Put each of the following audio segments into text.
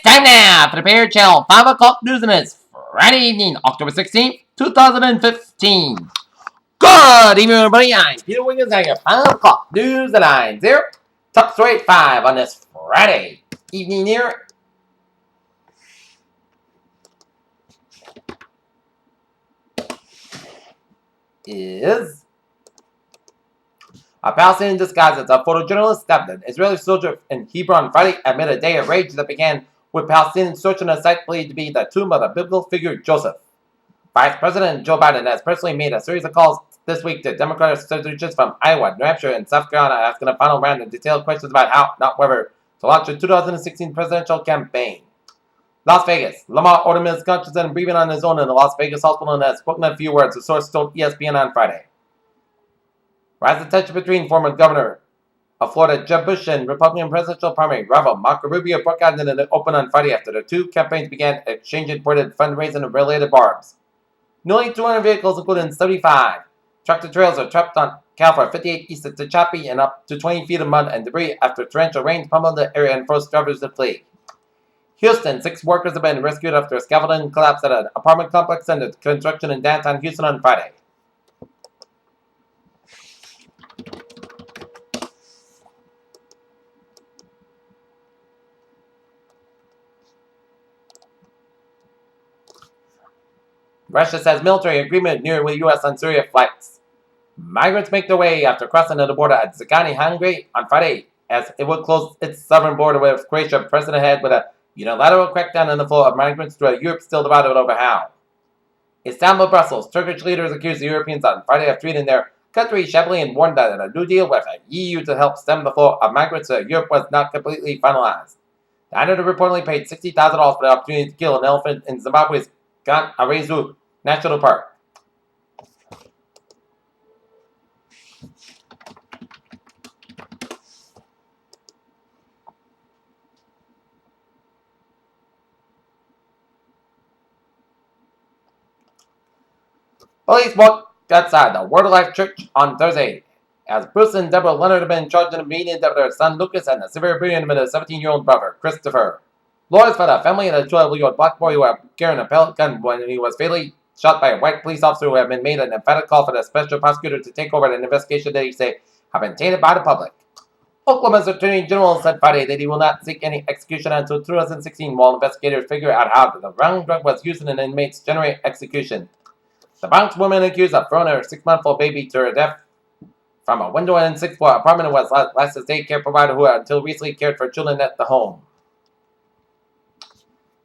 Time now for the Pair Channel 5 o'clock news and it's Friday evening, October 16th, 2015. Good evening, everybody. I'm Peter Wiggins and your 5 o'clock news and I'm there. Top story at 5 on this Friday evening here. Is a Palestinian disguised as a photojournalist stabbed an Israeli soldier in Hebron Friday amid a day of rage that began with Palestinians searching a site believed to be the tomb of the biblical figure Joseph. Vice President Joe Biden has personally made a series of calls this week to Democratic senators from Iowa, New Hampshire, and South Carolina, asking a final round of detailed questions about how, not whether, to launch the 2016 presidential campaign. Las Vegas. Lamar Odom is conscious and breathing on his own in the Las Vegas hospital and has spoken a few words, a source told ESPN on Friday. Rising tension between former governor of Florida Jeb Bush and Republican presidential primary rival Marco Rubio broke out in the open on Friday after the two campaigns began exchanging reported fundraising and related barbs. Nearly 200 vehicles, including 75 tractor-trailers, are trapped on California 58 east of Tehachapi in up to 20 feet of mud and debris after torrential rain pummeled the area and forced drivers to flee. Houston, 6 workers have been rescued after a scaffolding collapse at an apartment complex under construction in downtown Houston on Friday. Russia says military agreement near with U.S. on Syria flights. Migrants make their way after crossing the border at Zagani, Hungary on Friday as it would close its southern border with Croatia, pressing ahead with a unilateral crackdown on the flow of migrants to a Europe still divided over how. Istanbul, Brussels. Turkish leaders accused the Europeans on Friday of treating their country shabbily and warned that a new deal with the EU to help stem the flow of migrants to Europe was not completely finalized. The island reportedly paid $60,000 for the opportunity to kill an elephant in Zimbabwe's Arezu National Park. Police walked outside the Word of Life Church on Thursday as Bruce and Deborah Leonard have been charged in a meeting of their son Lucas and the severe beating of their 17-year-old brother, Christopher. Lawyers for the family and a 12-year-old black boy who had carrying a pellet gun when he was fatally shot by a white police officer who had been made an emphatic call for the special prosecutor to take over an investigation that he said have been tainted by the public. Oklahoma's Attorney General said Friday that he will not seek any execution until 2016 while investigators figure out how the wrong drug was used in an inmate's generate execution. The Bronx woman accused of throwing her 6-month-old baby to her death from a window in a 6th-floor apartment was last a daycare provider who until recently cared for children at the home.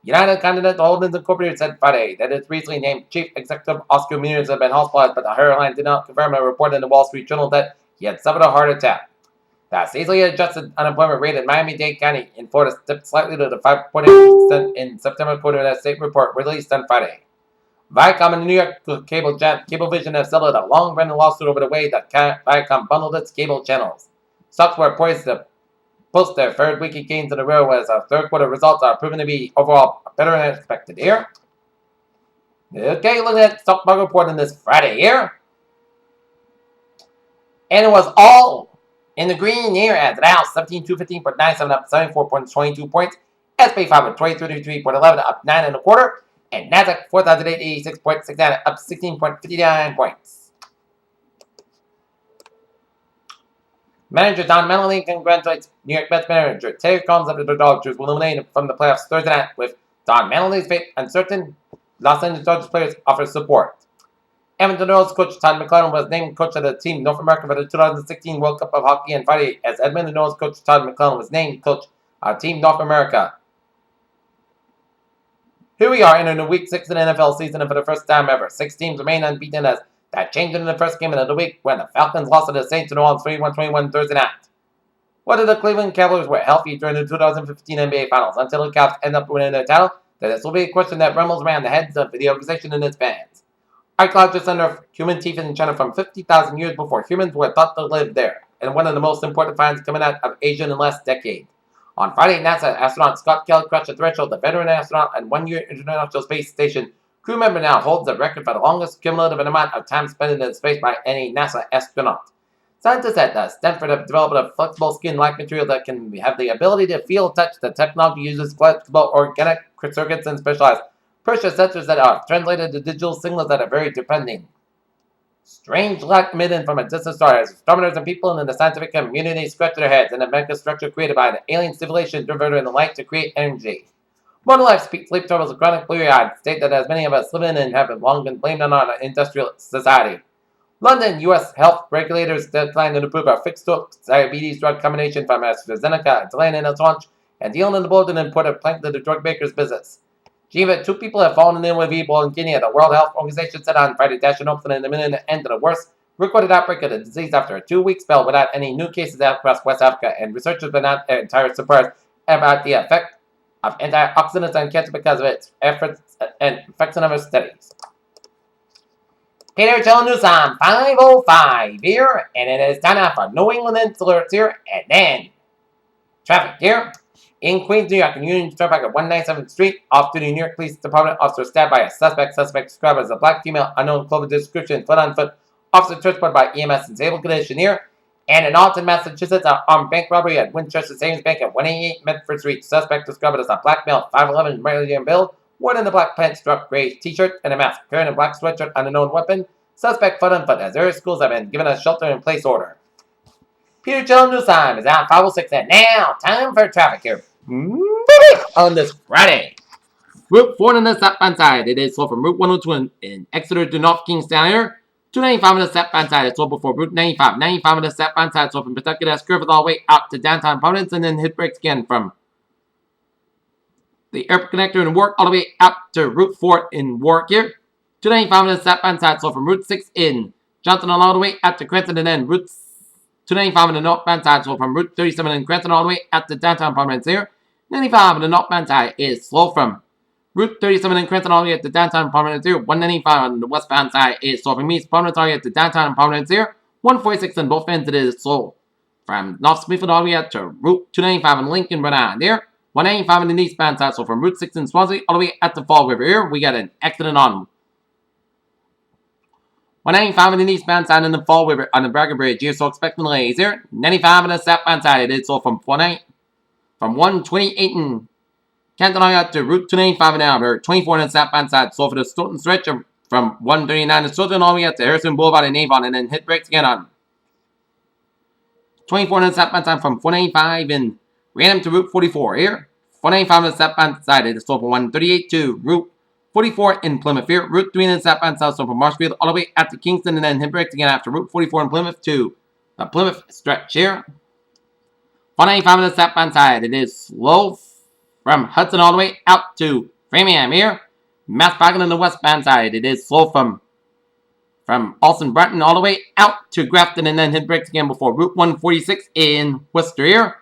United Continental Holdings Incorporated said Friday that its recently named chief executive Oscar Munoz had been hospitalized, but the airline did not confirm a report in the Wall Street Journal that he had suffered a heart attack. The seasonally adjusted unemployment rate in Miami-Dade County in Florida dipped slightly to the 5.8% in September, according to that state report released on Friday. Viacom and New York Cablevision have settled a long-running lawsuit over the way that Viacom bundled its cable channels. Stocks were poised to post their third weekly gains in a row as our third quarter results are proven to be overall better than expected here. Okay, looking at stock market report on this Friday here. And it was all in the green here at the Dow 17,215.97 up 74.22 points. SP 5 23.11 up 9.25. And Nasdaq 4,886.69 up 16.59 points. Manager Don Mattingly congratulates New York Mets manager Terry Collins after the Dodgers were eliminated from the playoffs Thursday night with Don Mattingly's fate uncertain. Los Angeles Dodgers players offer support. Edmonton Oilers coach Todd McLellan was named coach of the team North America for the 2016 World Cup of Hockey on Friday as Edmonton Oilers coach Todd McLellan was named coach of Team North America. Here we are entering week 6 of the NFL season, and for the first time ever, 6 teams remain unbeaten as that changed in the first game of the week when the Falcons lost to the Saints in New Orleans 31-21 Thursday night. Whether the Cleveland Cavaliers were healthy during the 2015 NBA Finals until the Cavs end up winning their title, then this will be a question that rumbles around the heads of the organization and its fans. Archaeologists unearthed human teeth in China from 50,000 years before humans were thought to live there, and one of the most important finds coming out of Asia in the last decade. On Friday, NASA astronaut Scott Kelly crossed the threshold. The veteran astronaut and one-year International Space Station crew member now holds the record for the longest cumulative amount of time spent in space by any NASA astronaut. Scientists at Stanford have developed a flexible skin-like material that can have the ability to feel touch. The technology uses flexible organic circuits and specialized pressure sensors that are translated to digital signals that are very depending. Strange light emitted from a distant star as astronomers and people in the scientific community scratch their heads in a mega structure created by an alien civilization diverting the light to create energy. Modern life sleep troubles of chronic blurry-eyed state that as many of us live in and have long been blamed on our industrial society. London U.S. health regulators declined to approve a fixed-dose diabetes drug combination from AstraZeneca, delaying in its launch and dealing in the bulletin and put a plank to the drug maker's business. Geneva, 2 people have fallen in with Ebola in Guinea. The World Health Organization said on Friday that should open the minute end to the worst recorded outbreak of the disease after a 2-week spell without any new cases across West Africa, and researchers were not entirely surprised about the effect of antioxidants on cancer because of its efforts and effects on other studies. Peter Channel News on 5:05 here, and it is time now for New England Alerts here, and then traffic here. In Queens, New York, Union Turnpike at 197th Street, off duty New York Police Department officer stabbed by a suspect. Suspect described as a black female, unknown clothing description, foot on foot. Officer transported by EMS in stable condition here. And in Alton, Massachusetts, an armed bank robbery at Winchester Savings Bank at 188 Medford Street. Suspect described as a black male, 5'11", regular build, wearing a black pants, struck gray t-shirt, and a mask, carrying a black sweatshirt, unknown weapon. Suspect foot on foot, as various schools have been given a shelter-in-place order. Peter Channel News Time is at 5:06, and now time for traffic here. On this Friday. Route 4 on the southbound side, it is slow from Route 102 in Exeter to North Kingstown here. 295 on the southbound side, it's slow before Route 95. 95 on the southbound side, slow from Pawtucket as curve all the way out to downtown Providence, and then hit brakes again from the airport connector in Warwick all the way out to Route 4 in Warwick here. 295 on the southbound side, slow from Route 6 in Johnson all the way out to Cranston, and then Route 295 on the northbound side, so from Route 37 in Cranston all the way out to downtown Providence here. 95 on the northbound side is slow from Route 37 in Cranston all the way to downtown Providence here. 195 on the westbound side is slow from East Providence all the way to downtown Providence here. 146 on both ends it is slow from North Smithfield all the way out to Route 295 in Lincoln, Rhode Island here. 195 on the eastbound side, so from Route 6 in Swansea all the way at the Fall River here. We got an accident on 195 on the eastbound side in the Fall River on the Bragger Bridge here, so expect delays here. 95 on the southbound side, it is slow from 128 in Canton out to Route 295 an hour. 24 on the southbound side, so for the Stoughton stretch from 139 to Stoughton all the way up to Harrison Boulevard and Avon, and then hit brakes again on 24 on the southbound side from 495 in Random to Route 44 here. 495 on the southbound side, it is slow from 138 to Route 44 in Plymouth here. Route 3 in the southbound side, so from Marshfield all the way out to Kingston, and then hit brakes again after Route 44 in Plymouth to the Plymouth stretch here. 195 on the southbound side, it is slow from Hudson all the way out to Framingham here. Mass parking on the westbound side, it is slow from Alston Brenton all the way out to Grafton, and then hit brakes again before Route 146 in Worcester here.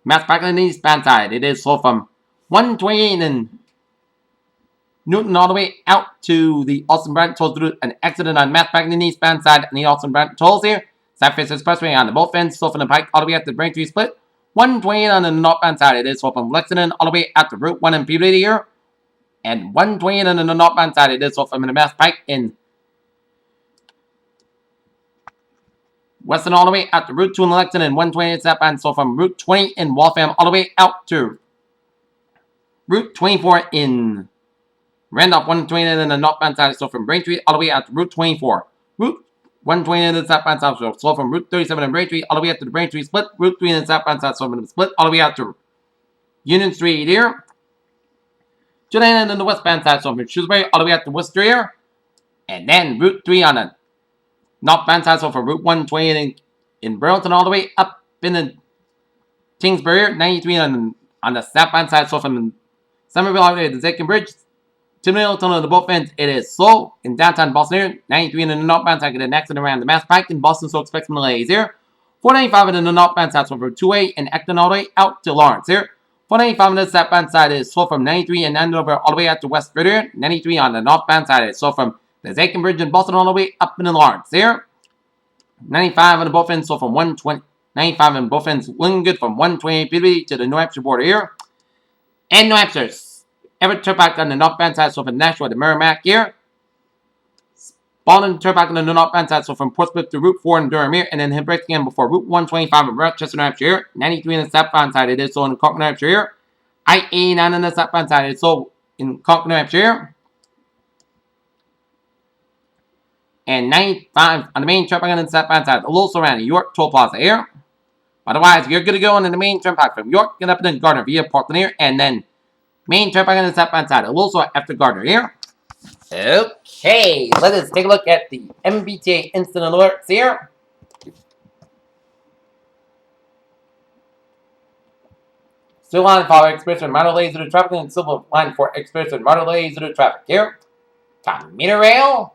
Mass parking on the eastbound side, it is slow from 128 in Newton all the way out to the Alston Brenton tolls through an accident on Mass parking on the eastbound side and the Alston Brenton tolls here. Southwest Expressway on the both ends, slow from the Pike all the way up to the Braintree split. 128 on the northbound side, it is slow from Lexington all the way out to Route 1 in Peabody here. And 128 on the northbound side, it is slow from the Mass Pike in Weston all the way out to Route 2 in Lexington, and 128 southbound, so from Route 20 in Waltham all the way out to Route 24 in Randolph. 128 on the northbound side, so from Braintree all the way out to Route 24. Route 120 in the southbound side, so from Route 37 in Braintree all the way out to the Braintree split. Route 3 in the southbound side, so from the split all the way out to Union Street here. 299 on the westbound side, so from Shrewsbury all the way out to Worcester here. And then Route 3 on the northbound side, so from Route 128 in Burlington all the way up in the Kingsbury here. 93 on the southbound side, so from Somerville all the way to the Zachin Bridge. To Middleton on the both ends, it is slow in downtown Boston here. 93 in the northbound side, get an accident around the Mass Pike in Boston, so expect some delays here. 495 in the northbound side, so from 2A in Acton all the way out to Lawrence here. 495 on the southbound side is slow from 93 in Andover all the way out to West Ritter. 93 on the northbound side is slow from the Zachin Bridge in Boston all the way up in Lawrence here. 95 on the both ends, so from 120. 95 on both ends, looking good from 128 Peabody to the New Hampshire border here. And New Hampshire's Everett Turnpike on the northbound side, so from Nashua to Merrimack here. Baldwin turned back on the northbound side, so from Portsmouth to Route 4 in Durham here, and then hit brakes again before Route 125 in Rochester, New Hampshire here. 93 on the southbound side, it is so in Concord, New Hampshire here. I-89 on the southbound side, it's so in Concord, New Hampshire here. And 95 on the main turnpike on the southbound side, a little surrounding York Toll Plaza here. Otherwise, you're good to go on the main turnpike from York, get up in Gardner via Portland here, and then main turnpike on the southbound side, a little so after Gardner here. Okay, let us take a look at the MBTA instant alerts here. Still line for express and minor delays due to traffic, and silver line for express and minor delays due to traffic here. Commuter rail.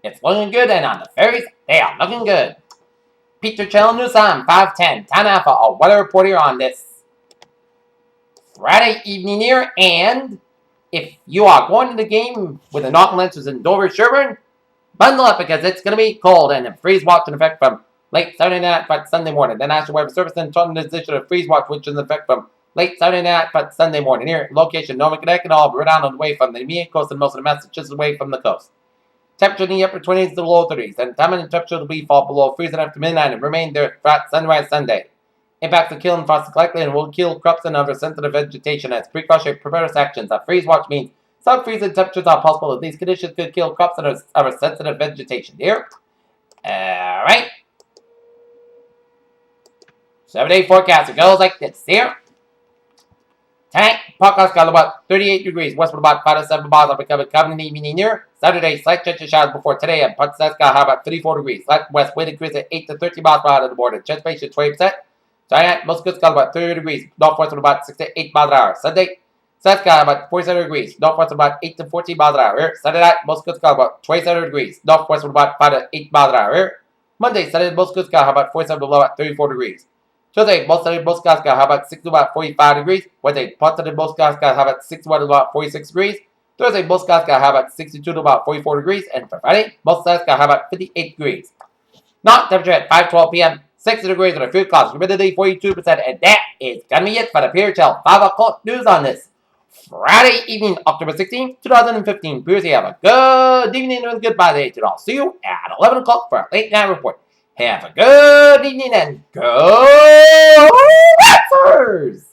It's looking good, and on the ferries, they are looking good. Peter Channel News on 510. Town Alpha, a weather report here on this Friday evening here, and if you are going to the game with the Northern Lancers in Dover, Sherburne, bundle up because it's going to be cold and a freeze watch in effect from late Saturday night but Sunday morning. The National Weather Service then transition of freeze watch, which is in effect from late Saturday night but Sunday morning. Here, location Nova Connecticut, all Rhode Island away from the immediate coast and most of the Massachusetts away from the coast. Temperature in the upper 20s to the low 30s, and time and temperature will be fall below freezing after midnight and remain there throughout sunrise Sunday. Impacts of killing frost likely and will kill crops and other sensitive vegetation as precautionary preparedness actions. A freeze watch means sub-freezing temperatures are possible, and these conditions could kill crops and other sensitive vegetation. Here, alright. 7-day forecast. It goes like this. Here. Tonight, Parkhouse got about 38 degrees. Westward about 5 to 7 miles. I'll be coming evening near. Saturday, slight chance of showers before today. And parts of high about 34 degrees. Light west wind increase at 8 to 13 miles per hour to the border. Chance of 20%. Tonight, most goods got about 30 degrees. Northwest at about 6 to 8 miles an hour. Sunday, south sky about 47 degrees. Northwest at about 8 to 14 miles an hour. Here. Sunday night, most goods got about 27 degrees. Northwest at about 5 to 8 miles an hour. Here. Monday, Sunday, most goods got about 47 below at 34 degrees. Tuesday, most Sunday, most skies got about 6 to about 45 degrees. Wednesday, part of the most skies got about 61 to about 46 degrees. Thursday, most skies got about 62 to about 44 degrees. And for Friday, most skies got about 58 degrees. Not temperature at 5:12 p.m. 60 degrees with a few clouds. Humidity 42%. And that is gonna be it for the Pier Till 5 o'clock news on this Friday evening, October 16, 2015. Piers, have a good evening and goodbye day to all. See you at 11 o'clock for a late night report. Have a good evening and go Raptors!